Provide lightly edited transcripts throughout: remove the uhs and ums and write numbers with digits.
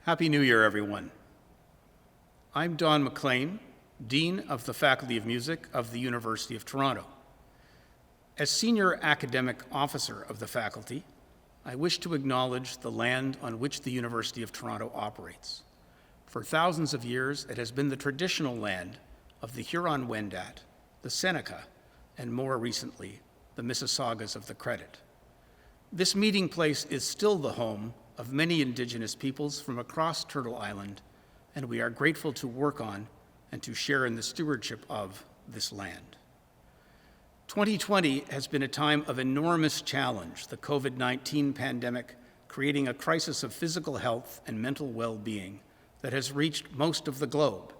Happy New Year, everyone. I'm Don McLean, Dean of the Faculty of Music of the University of Toronto. As Senior Academic Officer of the faculty, I wish to acknowledge the land on which the University of Toronto operates. For thousands of years, it has been the traditional land of the Huron-Wendat, the Seneca, and more recently, the Mississaugas of the Credit. This meeting place is still the home of many Indigenous peoples from across Turtle Island, and we are grateful to work on and to share in the stewardship of this land. 2020 has been a time of enormous challenge, the COVID-19 pandemic creating a crisis of physical health and mental well-being that has reached most of the globe.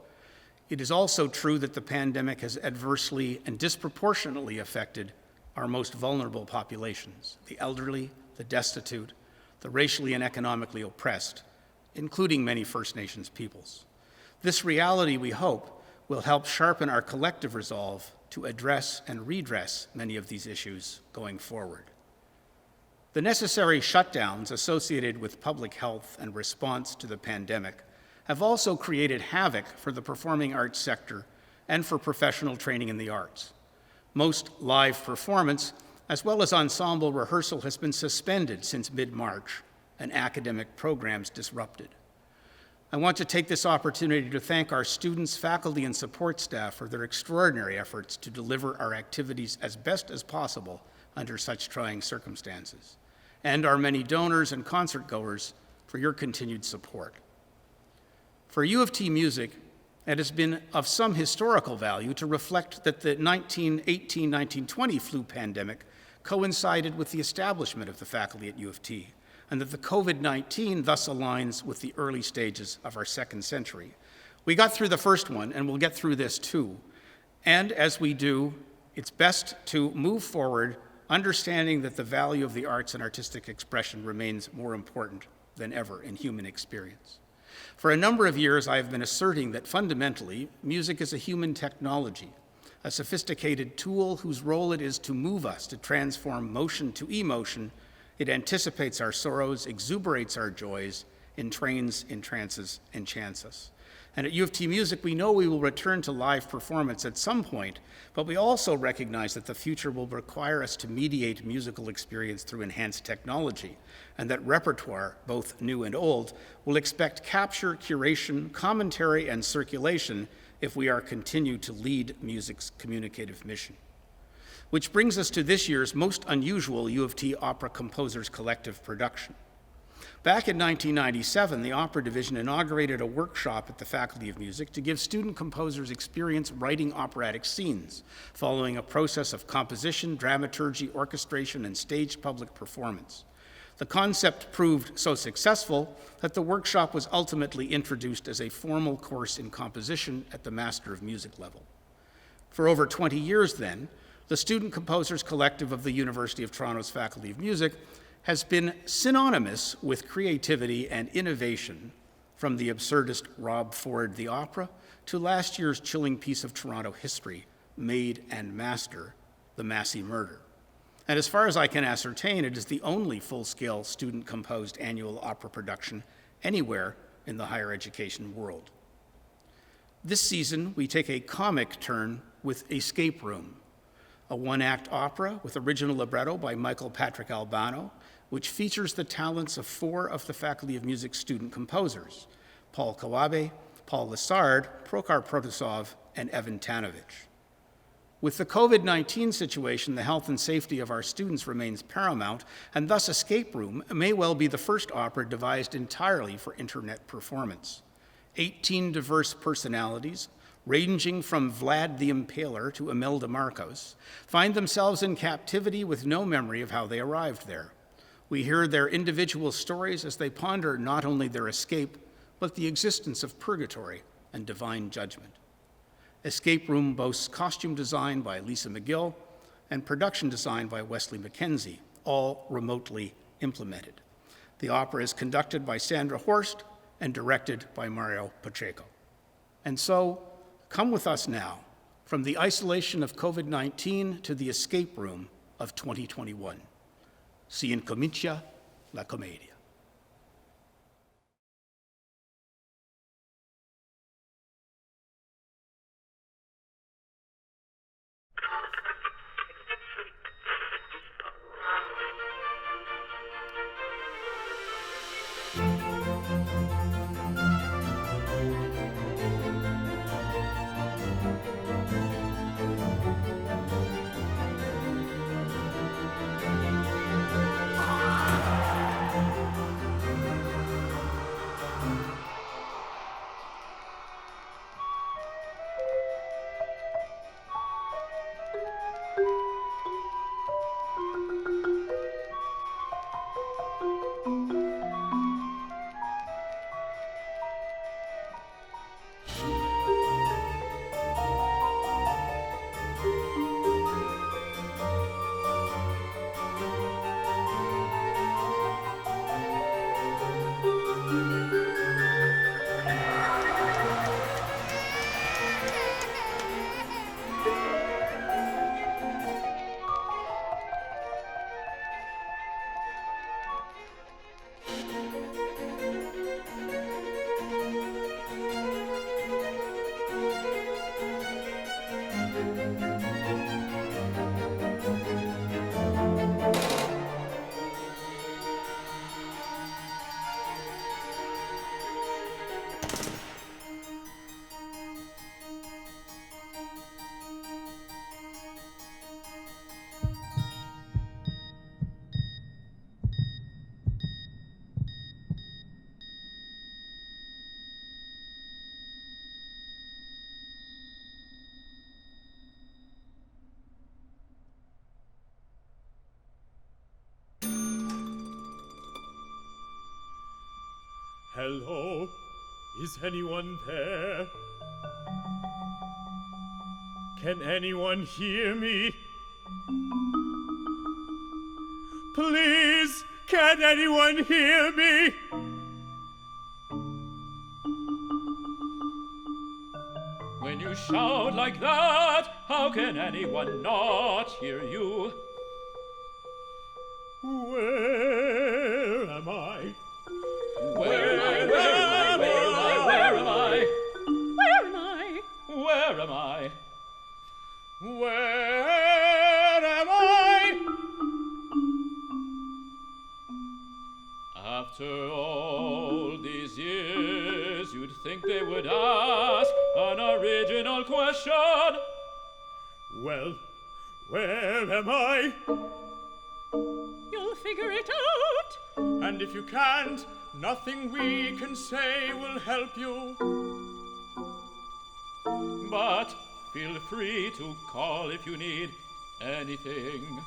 It is also true that the pandemic has adversely and disproportionately affected our most vulnerable populations, the elderly, the destitute, the racially and economically oppressed, including many First Nations peoples. This reality, we hope, will help sharpen our collective resolve to address and redress many of these issues going forward. The necessary shutdowns associated with public health and response to the pandemic have also created havoc for the performing arts sector and for professional training in the arts. Most live performance, as well as ensemble rehearsal, has been suspended since mid-March and academic programs disrupted. I want to take this opportunity to thank our students, faculty, and support staff for their extraordinary efforts to deliver our activities as best as possible under such trying circumstances, and our many donors and concert goers for your continued support. For UofT Music, it has been of some historical value to reflect that the 1918-1920 flu pandemic coincided with the establishment of the faculty at UofT, and that the COVID-19 thus aligns with the early stages of our second century. We got through the first one, and we'll get through this too. And as we do, it's best to move forward, understanding that the value of the arts and artistic expression remains more important than ever in human experience. For a number of years, I have been asserting that fundamentally, music is a human technology, a sophisticated tool whose role it is to move us, to transform motion to emotion. It anticipates our sorrows, exuberates our joys, entrains, entrances, enchants us. And at UofT Music, we know we will return to live performance at some point, but we also recognize that the future will require us to mediate musical experience through enhanced technology, and that repertoire, both new and old, will expect capture, curation, commentary, and circulation if we are continue to lead music's communicative mission. Which brings us to this year's most unusual UofT Opera Composers Collective production. Back in 1997, the Opera Division inaugurated a workshop at the Faculty of Music to give student composers experience writing operatic scenes, following a process of composition, dramaturgy, orchestration, and staged public performance. The concept proved so successful that the workshop was ultimately introduced as a formal course in composition at the Master of Music level. For over 20 years then, the Student Composers Collective of the University of Toronto's Faculty of Music has been synonymous with creativity and innovation, from the absurdist Rob Ford the opera to last year's chilling piece of Toronto history, Maid and Master, The Massey Murder. And as far as I can ascertain, it is the only full-scale student-composed annual opera production anywhere in the higher education world. This season, we take a comic turn with Escape Room, a one-act opera with original libretto by Michael Patrick Albano, which features the talents of 4 of the Faculty of Music student composers, Paul Kawabe, Paul Lessard, Prokhor Protasov, and Evan Tanovich. With the COVID-19 situation, the health and safety of our students remains paramount, and thus Escape Room may well be the first opera devised entirely for internet performance. 18 diverse personalities, ranging from Vlad the Impaler to Imelda Marcos, find themselves in captivity with no memory of how they arrived there. We hear their individual stories as they ponder not only their escape, but the existence of purgatory and divine judgment. Escape Room boasts costume design by Lisa Magill and production design by Wesley McKenzie, all remotely implemented. The opera is conducted by Sandra Horst and directed by Mario Pacheco. And so, come with us now, from the isolation of COVID-19 to the escape room of 2021. Si incomincia la commedia. Hello? Is anyone there? Can anyone hear me? Please, can anyone hear me? When you shout like that, how can anyone not hear you? Where am I? Where am I? Where am I? Where am I? Where am I? Where am I? Where am I? After all these years, you'd think they would ask an original question. Well, where am I? You'll figure it out. And if you can't, nothing we can say will help you. But feel free to call if you need anything.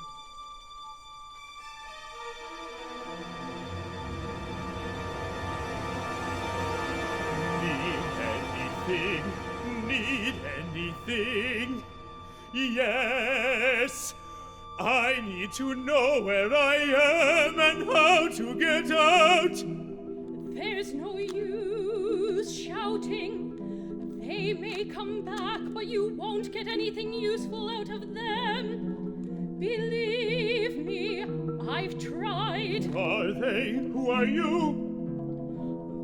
Need anything? Yes, I need to know where I am and how to get out. There's no use shouting. They may come back, but you won't get anything useful out of them. Believe me, I've tried. Are they? Who are you?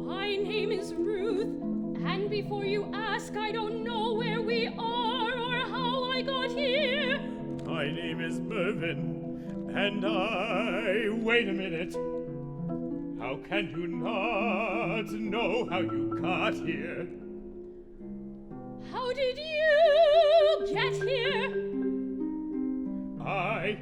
My name is Ruth. And before you ask, I don't know where we are or how I got here. My name is Mervin, and wait a minute. How can you not know how you got here? How did you get here? I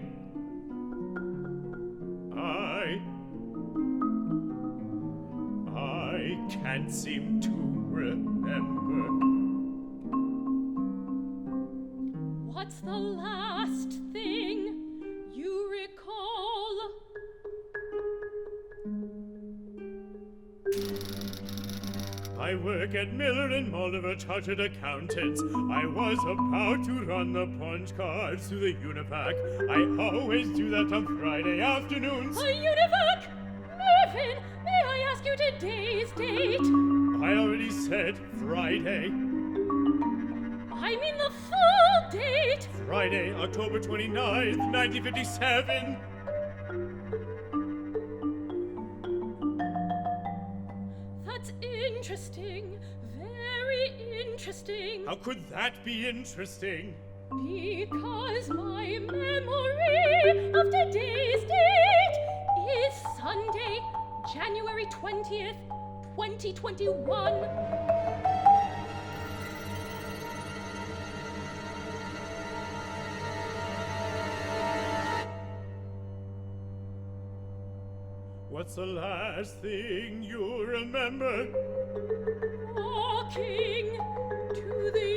can't seem to remember. What's the last thing you recall? I work at Miller and Molliver Chartered Accountants. I was about to run the punch cards to the Univac. I always do that on Friday afternoons. A Univac? Mervin, may I ask you today's date? I already said Friday. I mean the full date. Friday, October 29th, 1957. That's interesting. Very interesting. How could that be interesting? Because my memory of today's date is Sunday, January 20th, 2021. What's the last thing you remember? Walking to the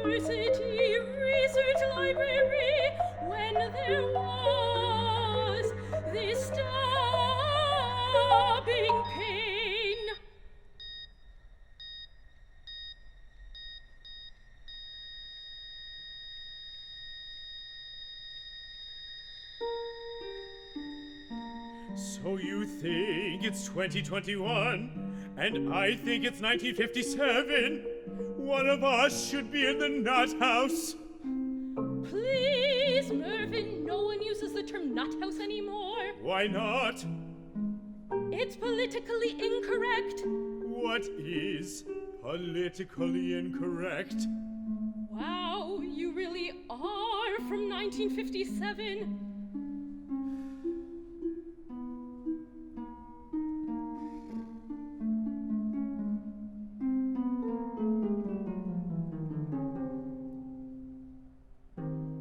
university research library when there was this stabbing pain. So you think it's 2021, and I think it's 1957? One of us should be in the nut house. Please, Mervin, no one uses the term nut house anymore. Why not? It's politically incorrect. What is politically incorrect? Wow, you really are from 1957.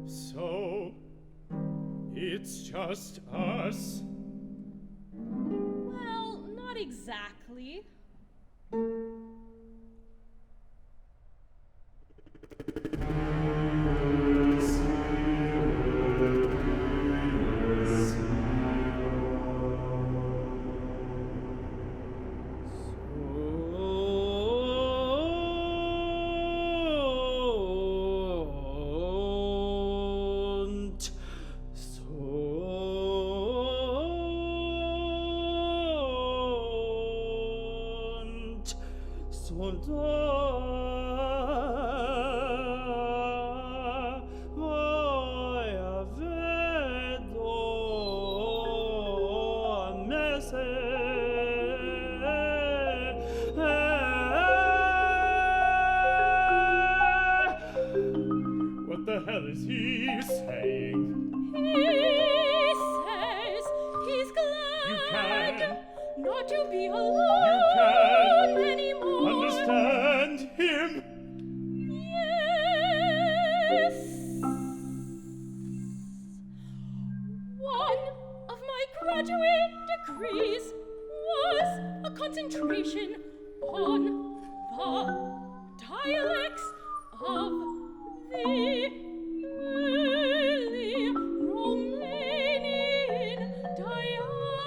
So, it's just us? Well, not exactly. und da, voia vedo messe. What the hell is he saying? He says he's glad You can. not to be alone anymore. Understand him? Yes. One of my graduate degrees was a concentration on the dialects of the early Romanian diaspora.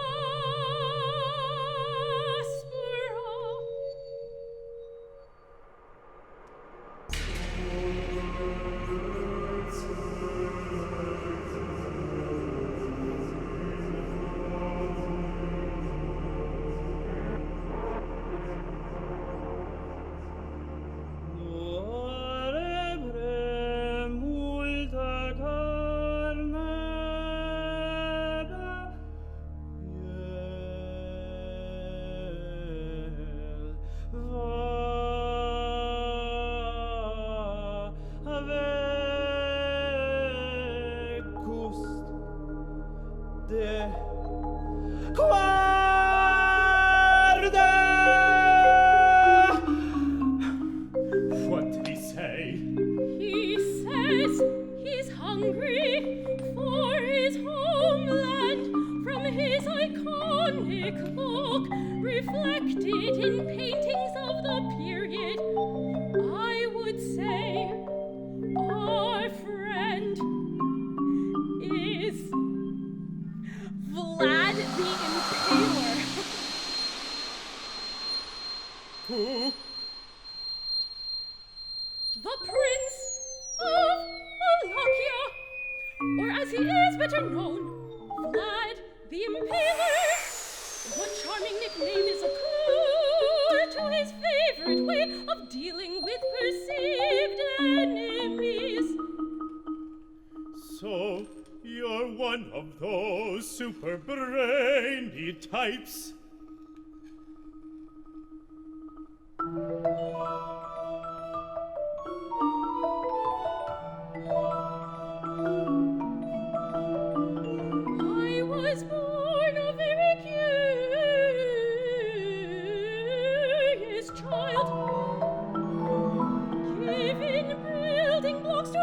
What did he say? He says he's hungry for his homeland from his iconic look reflected in paintings of the period. I would say our friend is Vlad the Impaler. Who? The Prince of Wallachia, or as he is better known, Vlad the Impaler. The charming nickname is a clue to his favorite way of dealing with perceived enemies. So, you're one of those super brainy types. I was born a very curious child, given building blocks to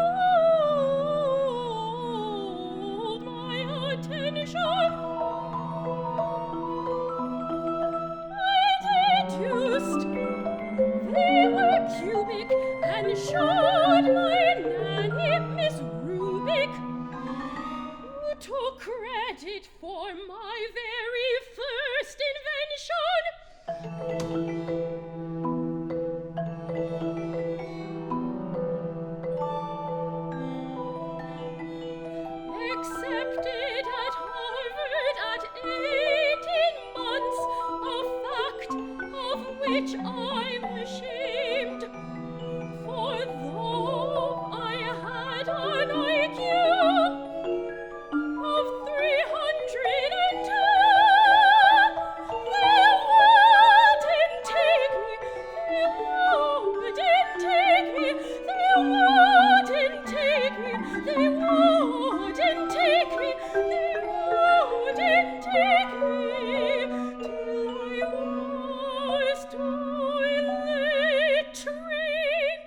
hold my attention. I deduced they were cubic and showed my nanny, Miss Rubik, who took credit for my very first invention. Accepted at Harvard at 18 months, a fact of which I'm ashamed. For though I had an IQ of 302, they wouldn't take me, they wouldn't take me, they wouldn't take me, they wouldn't take me, they wouldn't take me, till I was toilet trained.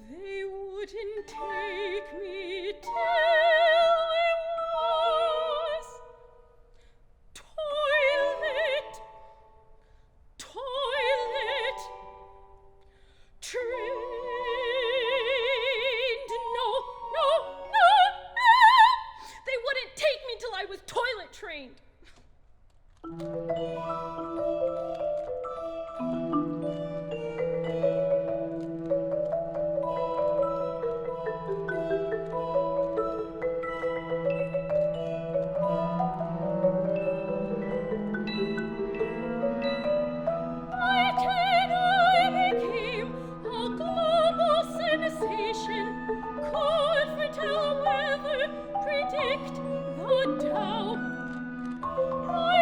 They wouldn't take me. prediction, could foretell weather, predict the Dow. By a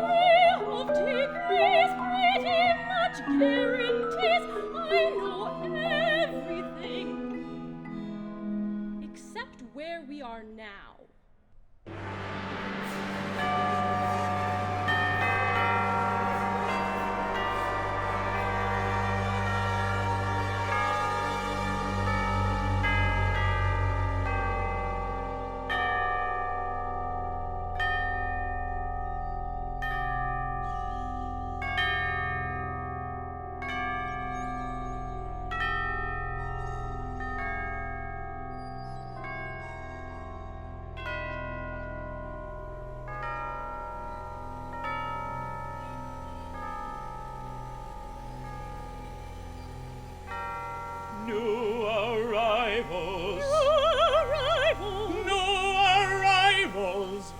ray of degrees, pretty much guarantees I know everything, except where we are now. New arrivals. New arrivals!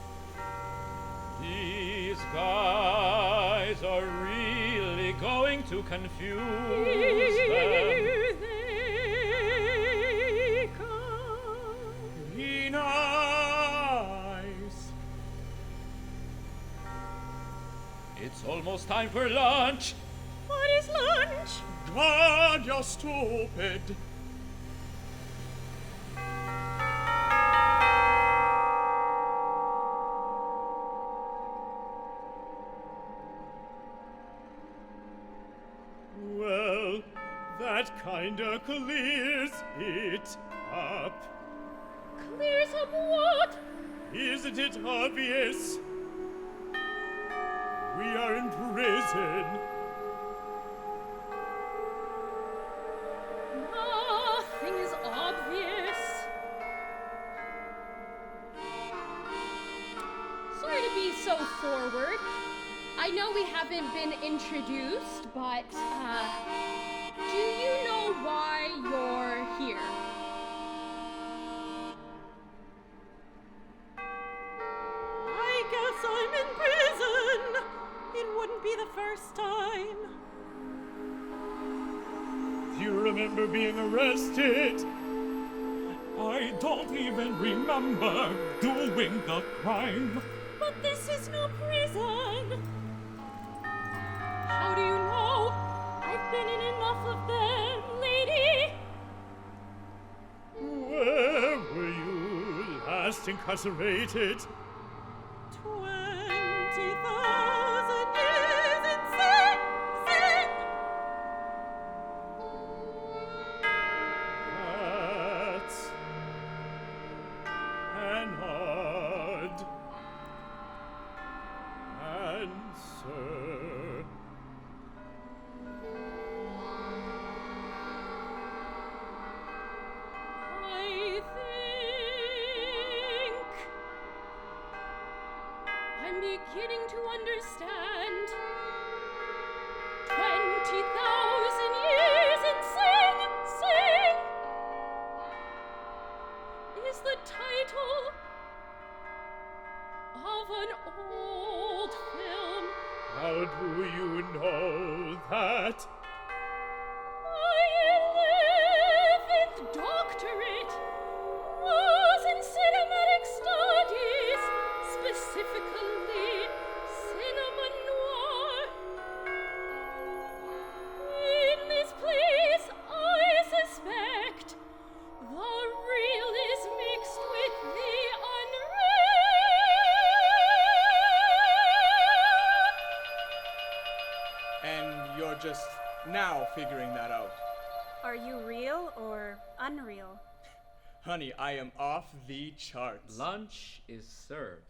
These guys are really going to confuse them. Here they come. Be nice. It's almost time for lunch. What is lunch? God, you're stupid. Well, that kinda clears it up. Clears up what? Isn't it obvious? We are in prison. Nothing is obvious. Sorry to be so forward. I know we haven't been introduced, but, do you know why you're here? I guess I'm in prison. It wouldn't be the first time. Do you remember being arrested? I don't even remember doing the crime. But this is no prison. How do you know? I've been in enough of them, lady. Where were you last incarcerated? 20,000 years in sin, sin. That's an odd answer. I think I'm beginning to understand. 20,000 years in sing, sing is the title of an old film. How do you know that? My 11th doctorate was in cinematic studies, specifically cinema noir. In this place, I suspect the real is mixed with the unreal. And you're just now figuring that out. Are you real or unreal? Honey, I am off the charts. Lunch is served.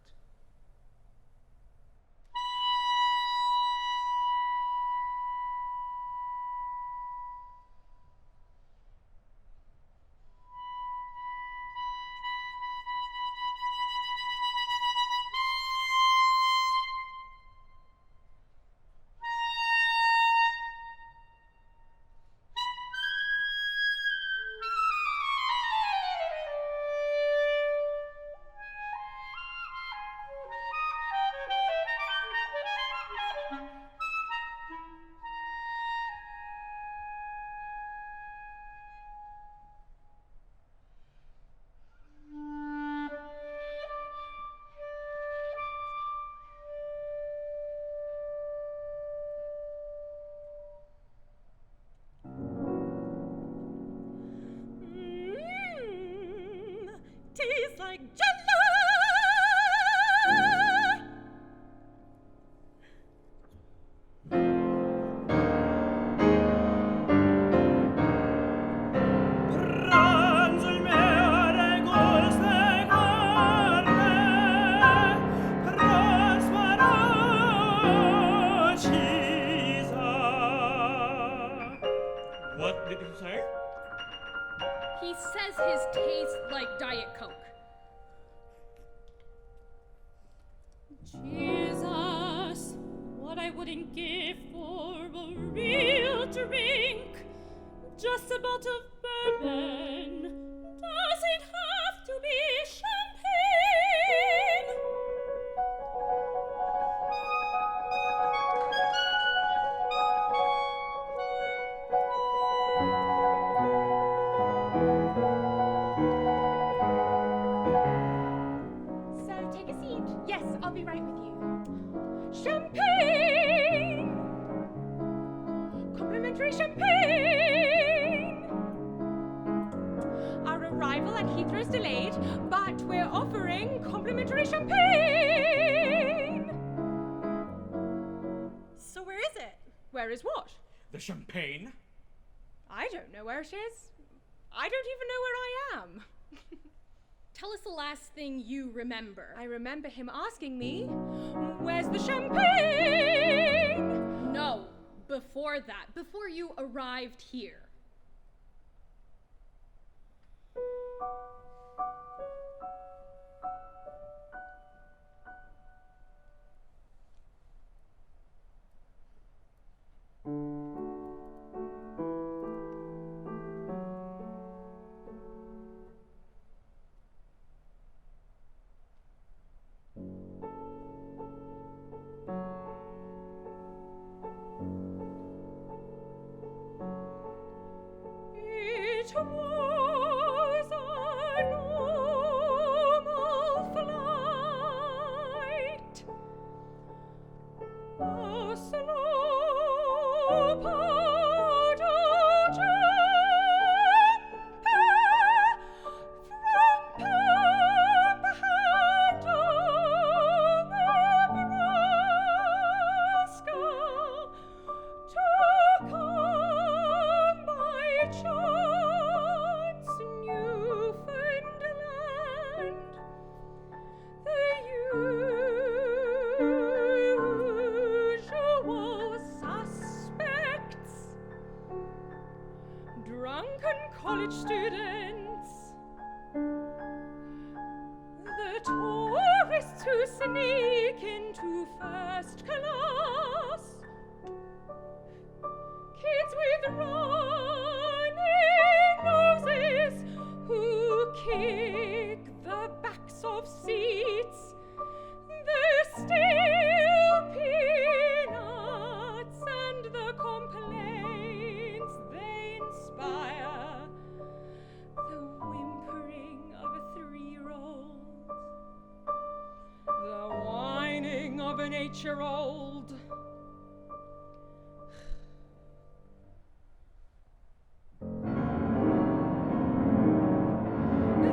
like jello. What did you say? He says his tastes like Diet Coke. Jesus, what I wouldn't give for a real drink. Just a bottle of bourbon. Does it have to be champagne? So take a seat. Yes, I'll be right with you. Champagne! Complimentary champagne! Our arrival at Heathrow's delayed, but we're offering complimentary champagne! So where is it? Where is what? The champagne? I don't know where it is. I don't even know where I am. Tell us the last thing you remember. I remember him asking me, where's the champagne? No, before that, before you arrived here. It was a normal flight, a slow part of from Nebraska to come by chance Newfoundland. The usual suspects, drunken college students, the tourists who sneak into first class, kids with running noses who kick the backs of seats, the stale peanuts and the complaints they inspire, the whimpering of a 3-year-old, the whining of an 8-year-old.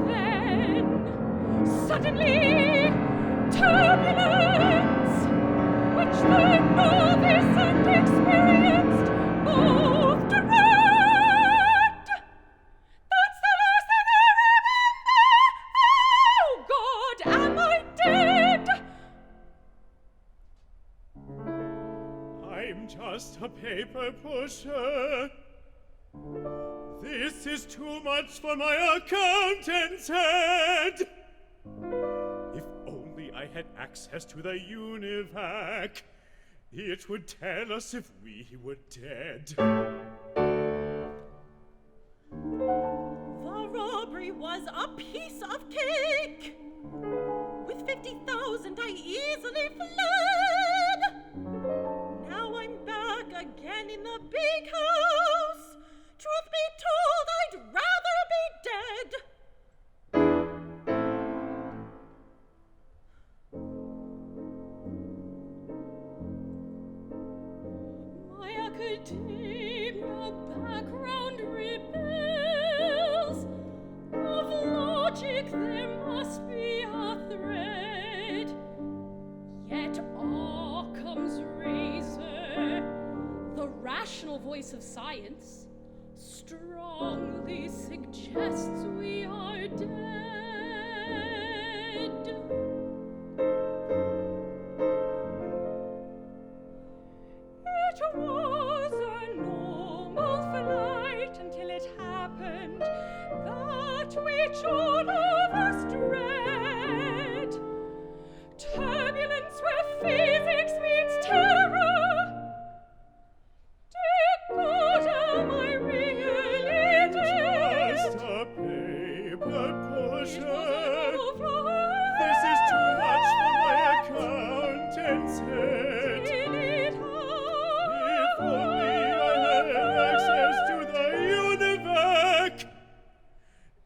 Then, suddenly, turbulence, which the novice and experienced both dread. That's the last thing I remember! Oh God, am I dead? I'm just a paper pusher. This is too much for my accountant's head. If only I had access to the UniVac, it would tell us if we were dead. The robbery was a piece of cake. With 50,000 I easily fled. Now I'm back again in the big house. Truth be told, I'd rather be dead. My academia background rebels. Of logic there must be voice of science, strongly suggests we are dead. It was a normal flight until it happened, that which all of us dread. Turbulence where physics meets terror. Dear God, am I really dead? Just a paper pusher. It was a normal This is too much for my flight. accountant's head. Till it If only I had access to the univac,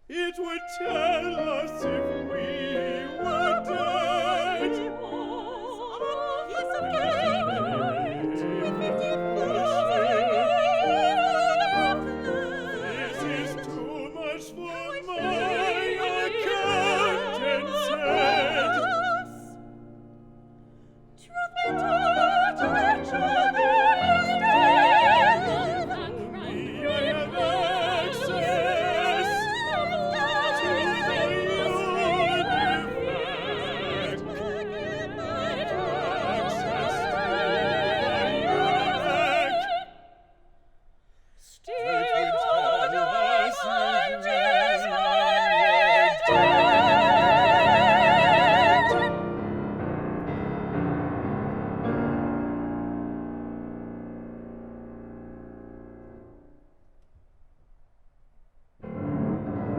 it would tell us if we were dead. It was a piece of cake with 50,000 This is too much for my accountant's head. Truth be told, Richard is dead. I have access to the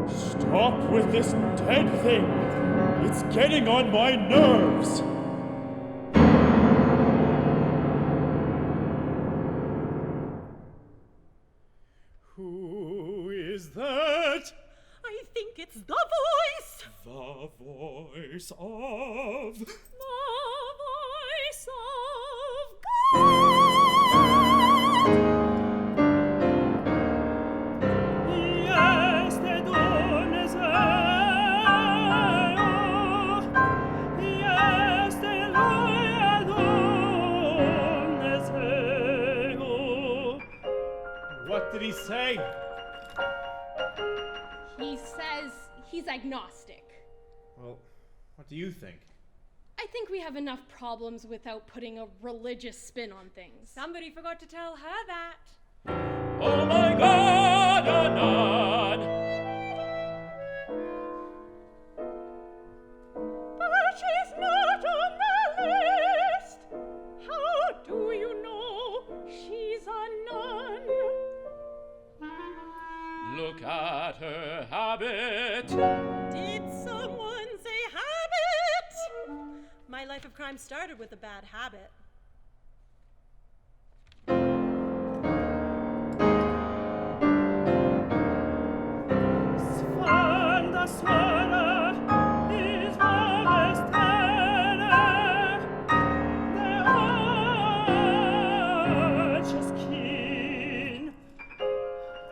Stop with this dead thing. It's getting on my nerves. Who is that? I think it's the voice. The voice of... The voice of Yes, te dones Yes, te What did he say? He says he's agnostic. Well, what do you think? I think we have enough problems without putting a religious spin on things. Somebody forgot to tell her that. Oh my God, a nun! But she's not on the list. How do you know she's a nun? Look at her habit. Did someone say habit? My life of crime started with a bad habit.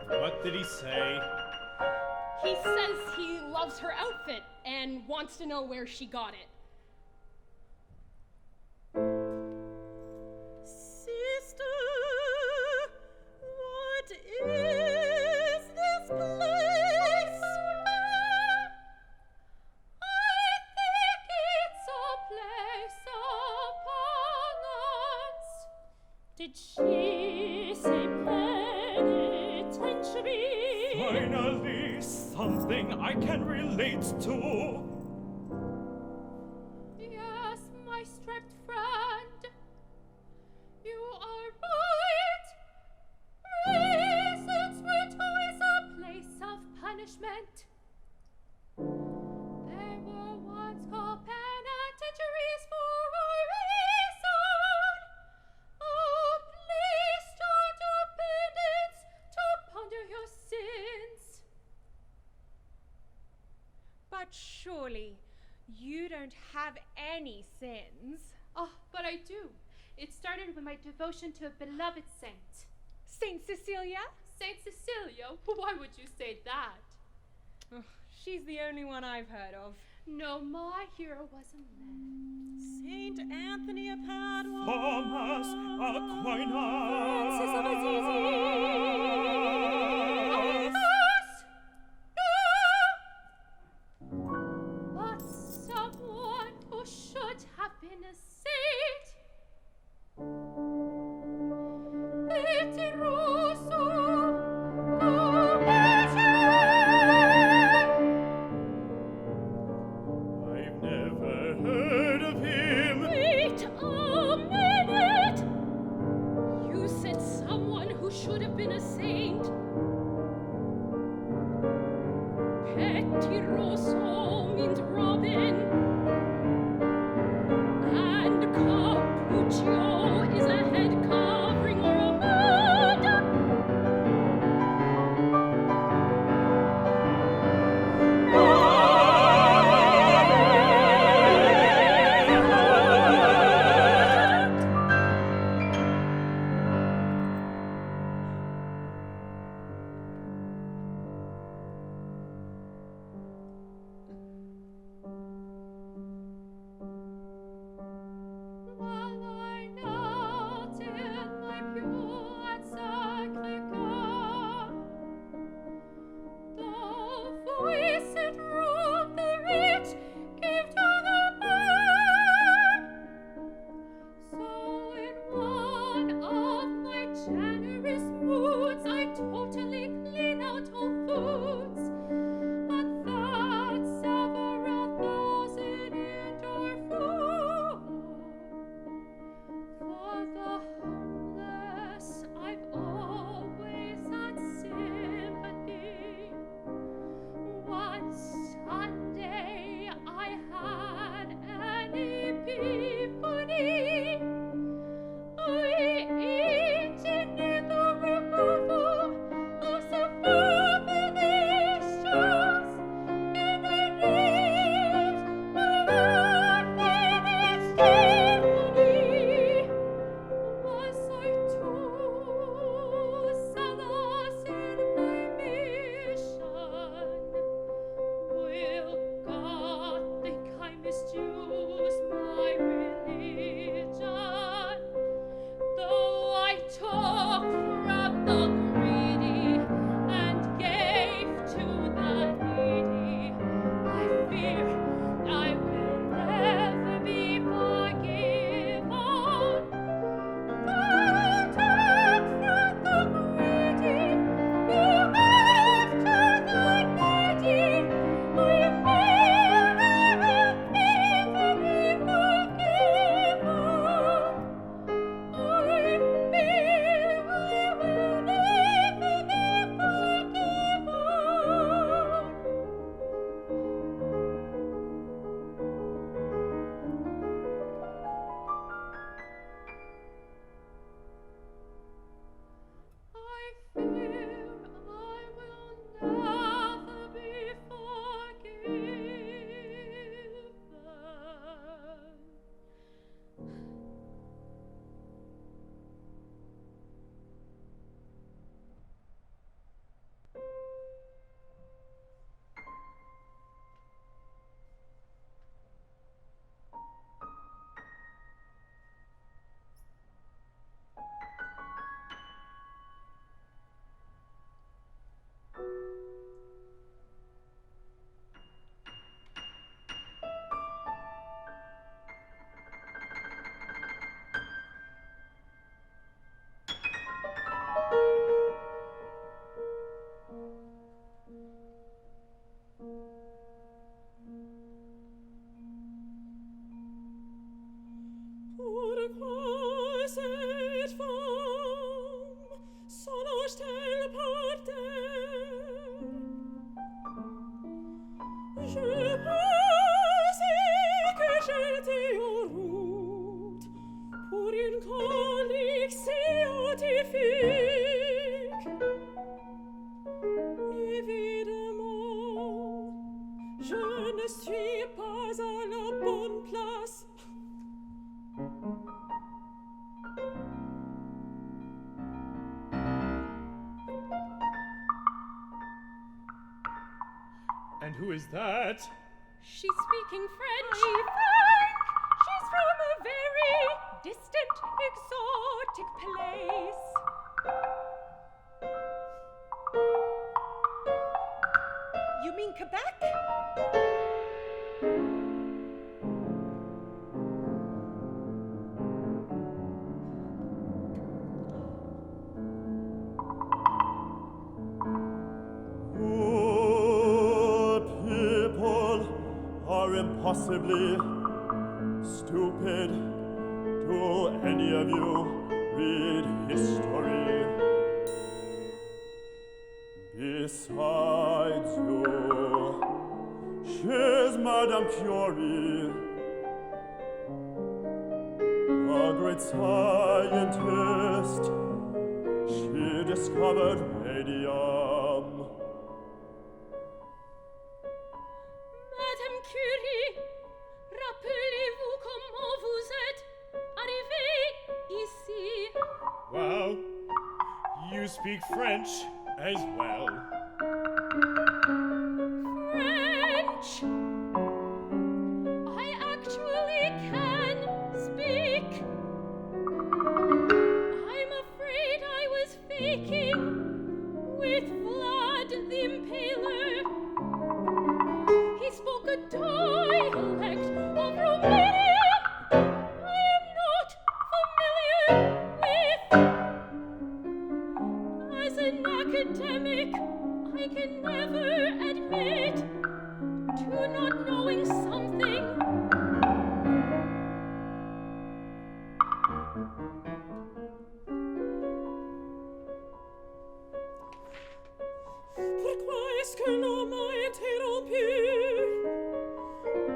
What did he say? He says he loves her outfit and wants to know where she got it. Sister, what is this place? I think it's a place of penance. Did she say penitentiary? Finally, something I can relate to. Yes, my striped friend. You are right. Reasons were always a place of punishment. There were once called penitentiaries for a reason. A place to do penance, to ponder your sins. But surely you don't have any sins. Oh, but I do. It started with my devotion to a beloved saint. Saint Cecilia? Saint Cecilia? Why would you say that? Oh, she's the only one I've heard of. No, my hero was a man. Saint Anthony of Padua. Thomas Aquinas. Francis of Assisi. But someone who should have been a saint. Pettiroso, I've never heard of him. wait a minute! You said someone who should have been a saint. Pettiroso means Robin. And Cappuccio is a head covering or a hood. While I knelt in my pew at Sacré-Cœur, the voice it ruled the rich gave to the poor. So in one of my generous moods, I totally clean out all foods, and that several thousand endure food. For the homeless, I've always had sympathy. One Sunday, I had an epiphany. I engineered the removal of superfluous issues, and I named my unfinished symphony. Was I too zealous in my mission? Will God think I misuse my religion? Though I took from the greedy and gave to the needy, I fear I will never be forgiven. Though I took from the greedy, you gave to the needy, I fear I will never be forgiven. I fear I will never be forgiven. I fear I will never be forgiven. Pourquoi cette femme s'allonge-t-elle par terre? Je pensais que j'étais en route pour une colique scientifique. Évidemment, je ne suis pas à la bonne place. And who is that? She's speaking French. I think she's from a very distant, exotic place. You mean Quebec? Possibly stupid. Do any of you read history? Besides you, she's Madame Curie, a great scientist. She discovered radium. Madame Curie, rappelez-vous comment vous êtes arrivée ici? Wow, you speak French as well. French? I actually can speak. I'm afraid I was faking with Vlad the Impaler. He spoke a dialect of Romania I am not familiar with. As an academic, I can never admit to not knowing something. Pourquoi est-ce que l'on m'a interrompu?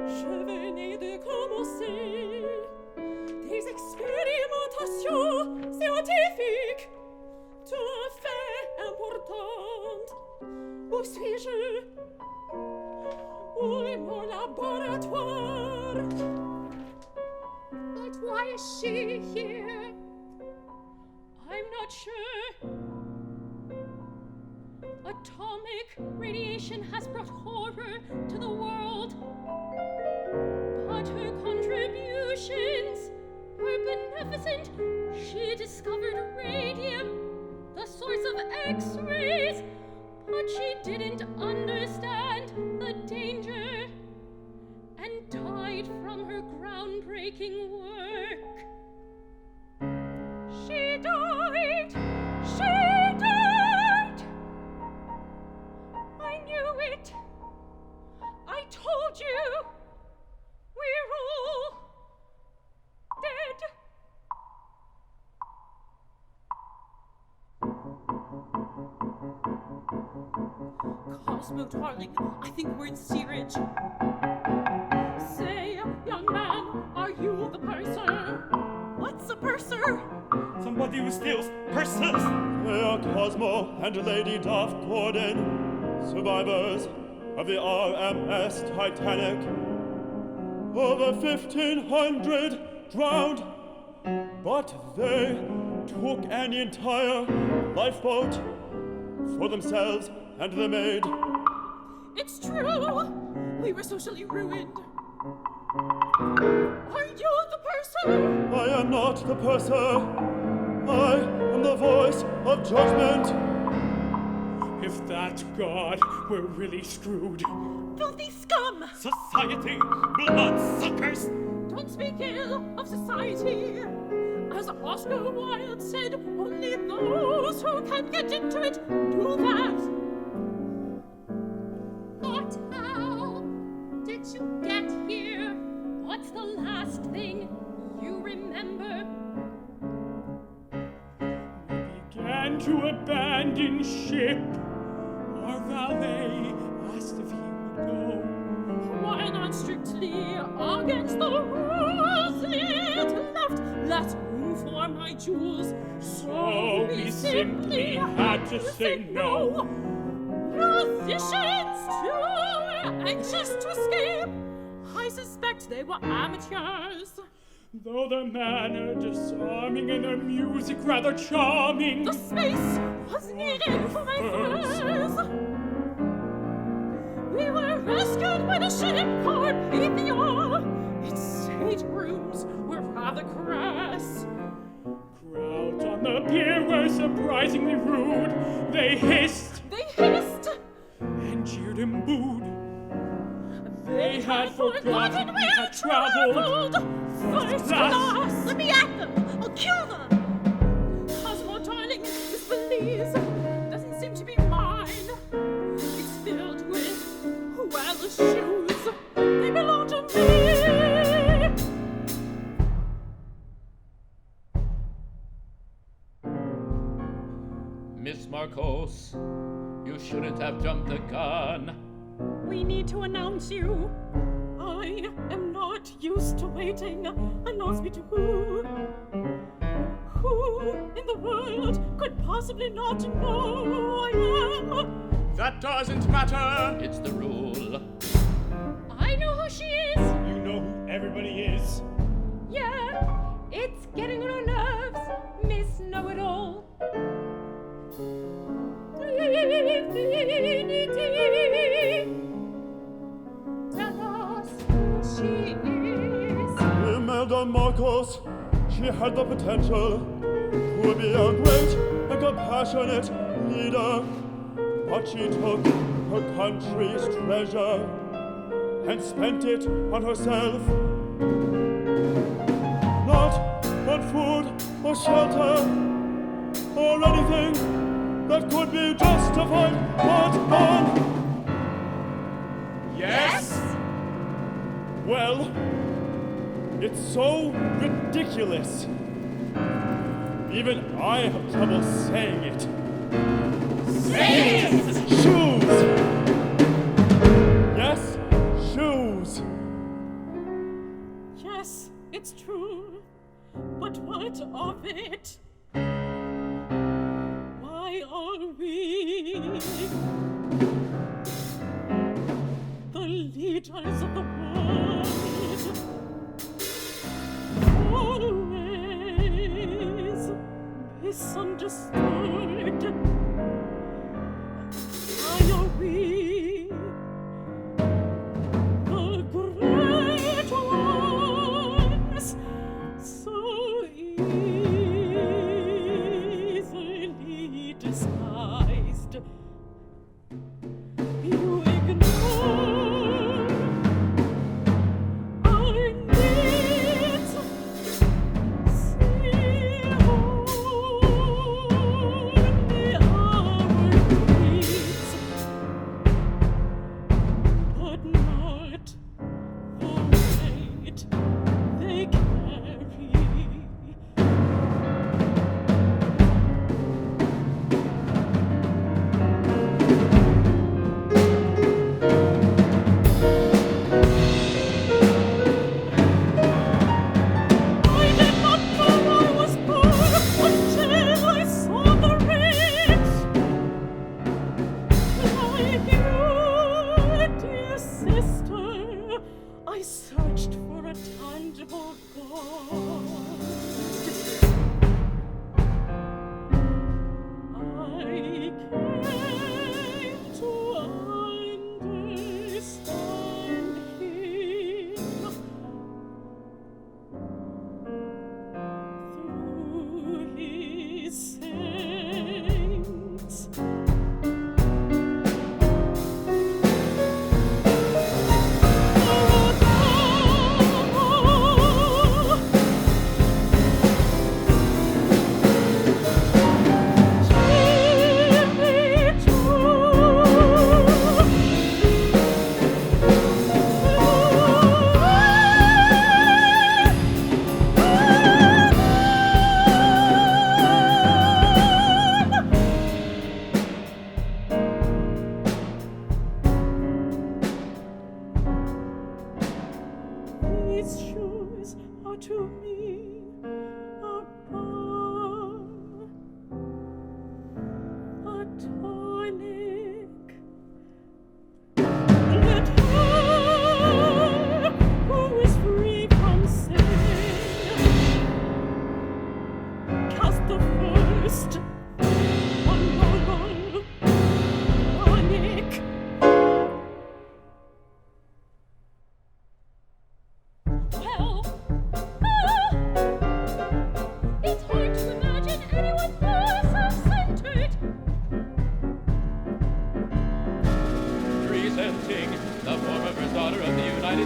Je venais de commencer des expérimentations scientifiques tout à fait importantes. Où suis-je? Où est mon laboratoire? But why is she here? I'm not sure. Atomic radiation has brought horror to the world. But her contributions were beneficent. She discovered radium, the source of X-rays, but she didn't understand the danger and died from her groundbreaking work. She died! I knew it! I told you! We're all dead! Cosmo, darling, I think we're in steerage. Say, young man, are you the purser? What's a purser? Somebody who steals purses. They are Cosmo and Lady Duff Gordon, survivors of the RMS Titanic. Over 1,500 drowned, but they took an entire lifeboat for themselves and the maid. It's true! We were socially ruined. Are you the purser? I am not the purser. I am the voice of judgment. If that God were really screwed. Filthy scum! Society, bloodsuckers! Don't speak ill of society. As Oscar Wilde said, only those who can get into it do that. But how did you get here? What's the last thing you remember? We began to abandon ship. Our valet asked if he would go. Why not strictly against the rules? It left room for my jewels. So we simply had to say no. Musicians too were anxious to escape. I suspect they were amateurs. Though the manner disarming and the music rather charming. The space was needed for my furs. We were rescued by the ship called Pacheco. It sweet rooms were rather crass. Crowds on the pier were surprisingly rude. They hissed and cheered and booed. They had forgotten we had traveled first class. Let me at them! I'll kill them! Cosmo, darling, this valise doesn't seem to be mine. It's filled with, well, shoes. They belong to me. Miss Marcos, you shouldn't have jumped the gun. We need to announce you. I am not used to waiting. Announce me to who? Who in the world could possibly not know who I am? That doesn't matter. It's the rule. I know who she is. You know who everybody is. Yeah, it's getting on her nerves, Miss Know-It-All. Tell us who she is. Imelda Marcos, she had the potential to be a great and compassionate leader, but she took her country's treasure and spent it on herself. Not on food or shelter or anything that could be justified, but on... Yes? Well, it's so ridiculous. Even I have trouble saying it. Say it! Shoes! Yes, shoes. Yes, it's true. But what of it? Why are we the leaders of the world? Always misunderstood. Why are we the great ones, so easily disguised? You ignore our needs. See only our needs, but not the weight they carry. I did not know I was poor until I saw the rich. Like you, dear sister, I searched for a tangible God. I came to understand him through his saints. These shoes are to me a balm, a tonic. Let her who is free from sin cast the first on moral tonic. Well,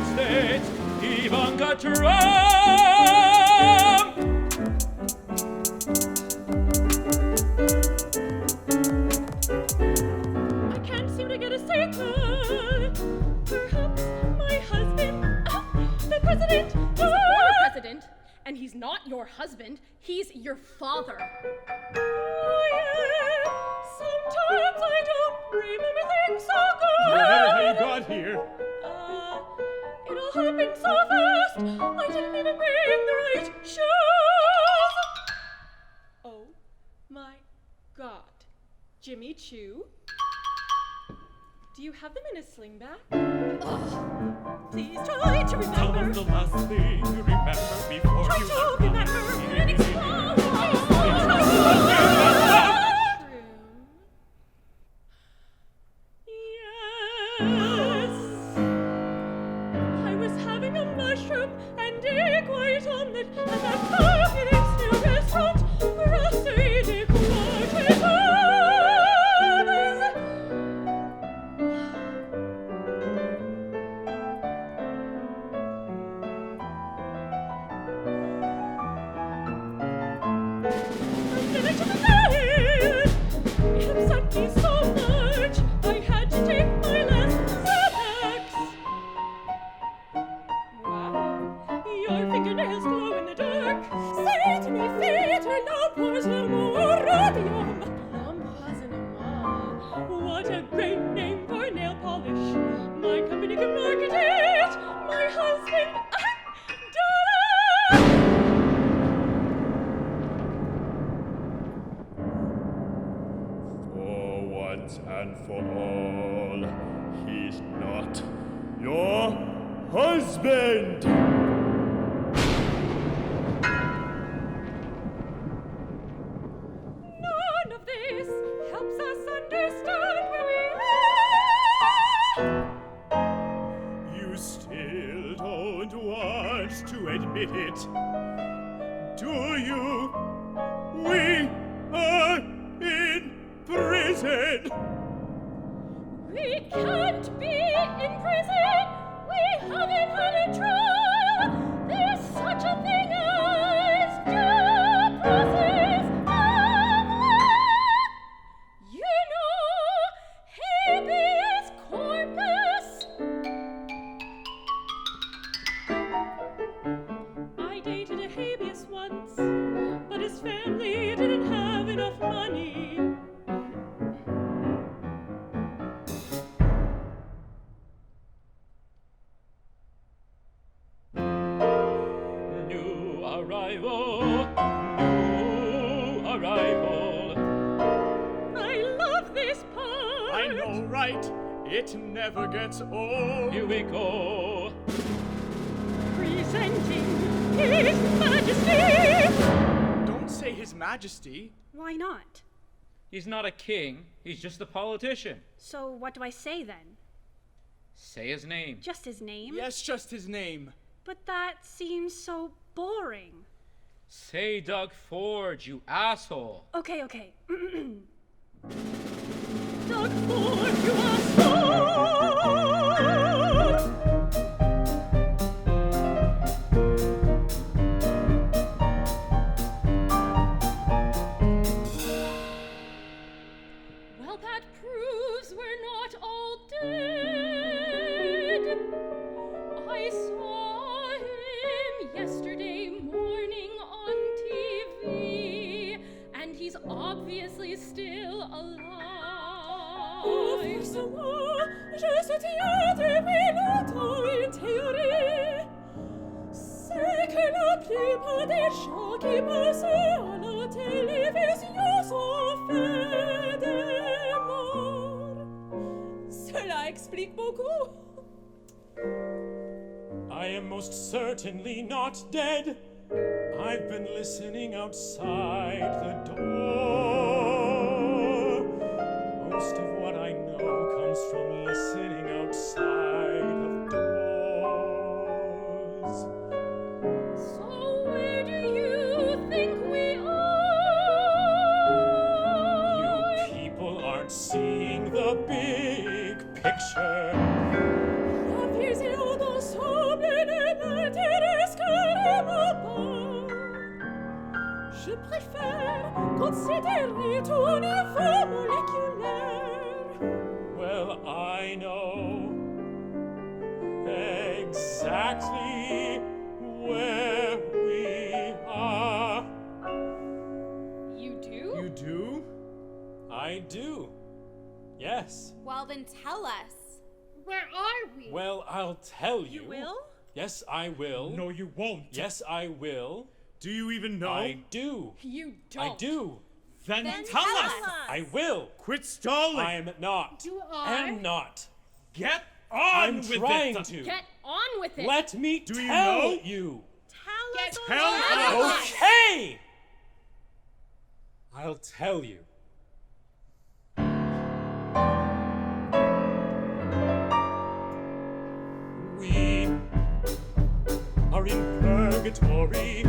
United States, Ivanka Trump! I can't seem to get a signal. Perhaps my husband, the president. He's a former president, and he's not your husband. He's your father. Oh, yeah. Sometimes I don't remember things so good. How you got here? It all happened so fast. I didn't even bring the right shoes. Oh my God. Jimmy Choo? Do you have them in a sling bag? Please try to remember. Tell them the last thing you remember before Try you to remember and explode. Yes. I was having a mushroom and egg white omelet at that fabulous new restaurant where I stayed in Pacheco. It upset me so much, I had to take my last Xanax. Wow, your fingernails glow in the dark. Say to me, theater, l'empoisonnement. What a great name for nail polish. My company can market it. My husband, once and for all, he's not your husband! None of this helps us understand where we are. You still don't want to admit it, do you? We are in prison! We can't be in prison! We haven't had a trial! There's such a thing as due process of law! You know, habeas corpus! I dated a habeas once, but his family didn't have enough money. It never gets old. Here we go. Presenting His Majesty! Don't say His Majesty. Why not? He's not a king. He's just a politician. So what do I say then? Say his name. Just his name? Yes, just his name. But that seems so boring. Say Doug Ford, you asshole. Okay. Doug Ford, you asshole! Well, that proves we're not all dead. I saw him yesterday morning on TV, and he's obviously still alive. Oh, forcément, je soutiens depuis longtemps une théorie. C'est que la plupart des gens qui passent à la télévision sont faits des morts. Cela explique beaucoup. I am most certainly not dead. I've been listening outside the door. Most of what I know comes from listening outside of doors. So where do you think we are? You people aren't seeing the big picture. La vision dans son à tout niveau moléculaire. Well, I know exactly where we are. You do? You do? I do. Yes. Well, then tell us. Where are we? Well, I'll tell you. You will? Yes, I will. No, you won't. Yes, I will. Do you even know? I do. You don't. I do. Then Then tell tell us. us. I will. Quit stalling. I'm not. You are. Am not. Get on I'm with trying it. to. Get on with it. Let me Do you tell know? you. Tell Get us Tell already. us. Okay. I'll tell you. We are in purgatory.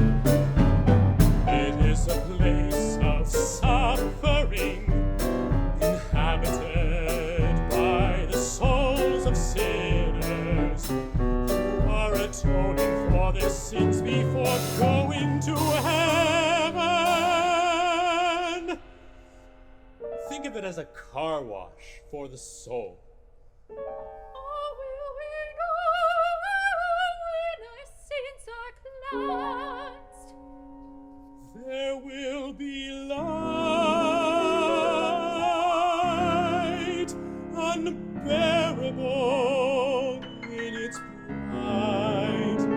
It is a place of suffering, inhabited by the souls of sinners who are atoning for their sins before going to heaven. Think of it as a car wash for the soul. How will we know when our sins are cleansed? There will be light, unbearable in its brightness,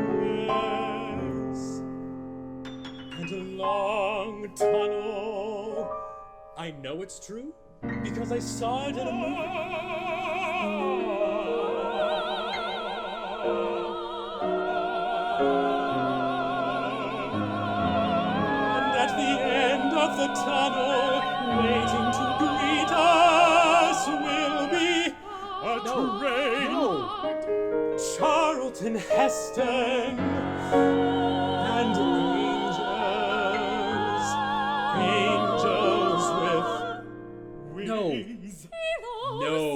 and a long tunnel. I know it's true because I saw it in a And at the end of the tunnel, waiting to greet us, will be a train. Charlton Heston and angels with wings. No.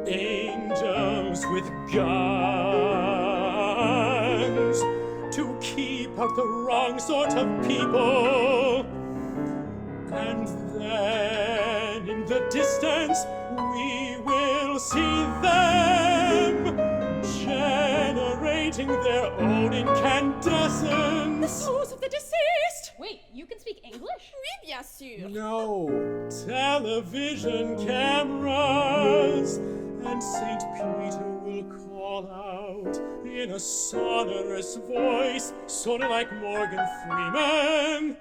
Angels with guns to keep out the wrong sort of people. And then in the distance we will see them generating their own incandescence. Souls of the deceased. Wait, you can speak English? Oui, bien sûr. No, television cameras, and St. Peter will call out in a sonorous voice, sort of like Morgan Freeman.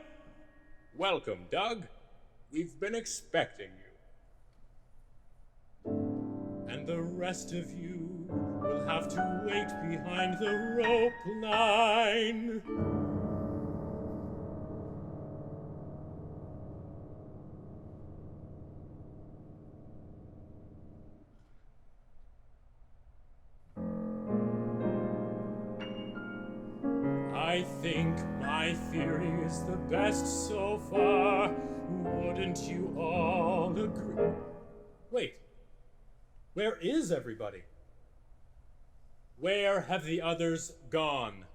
Welcome, Doug. We've been expecting you. And the rest of you will have to wait behind the rope line. I think my theory is the best so far. Wouldn't you all agree? Wait, where is everybody? Where have the others gone?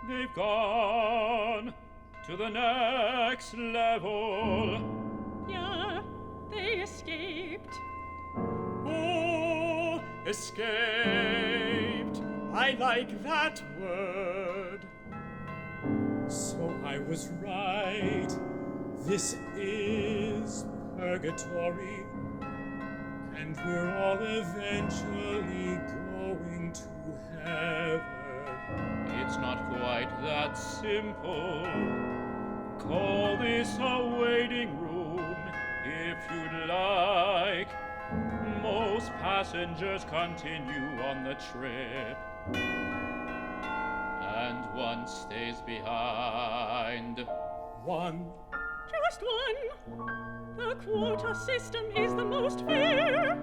They've gone to the next level. Yeah, they escaped. Oh, escaped. I like that word. So I was right. This is purgatory. And we're all eventually going to heaven. It's not quite that simple. Call this a waiting room if you'd like. Most passengers continue on the trip, and one stays behind. One. Just one. The quota system is the most fair.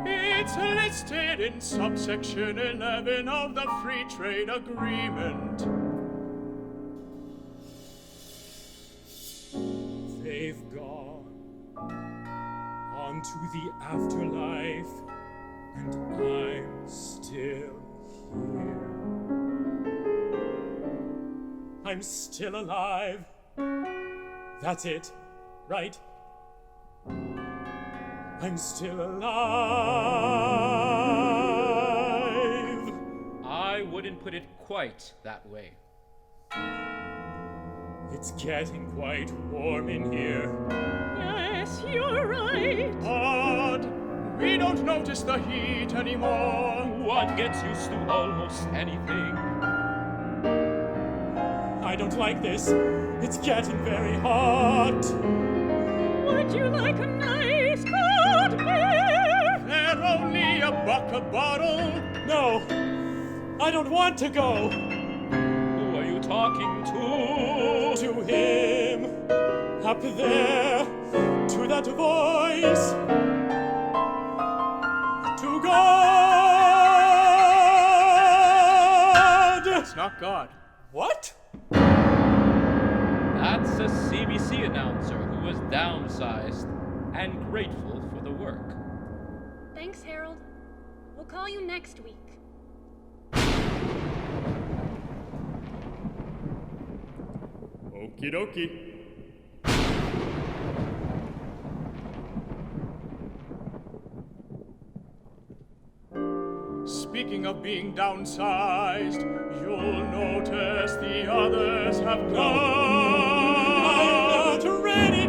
It's listed in subsection 11 of the Free Trade Agreement. They've gone on to the afterlife, and I'm still here. I'm still alive. That's it, right? I'm still alive. I wouldn't put it quite that way. It's getting quite warm in here. Yes, you're right. Odd. We don't notice the heat anymore. One gets used to almost anything. I don't like this. It's getting very hot. Would you like a nice cold beer? They're only $1 a bottle. No, I don't want to go. Who are you talking to? To him, up there, to that voice. To God! It's not God. What? That's a CBC announcer who was downsized and grateful for the work. Thanks, Harold. We'll call you next week. Okie dokie. Speaking of being downsized, you'll notice the others have gone. I'm not ready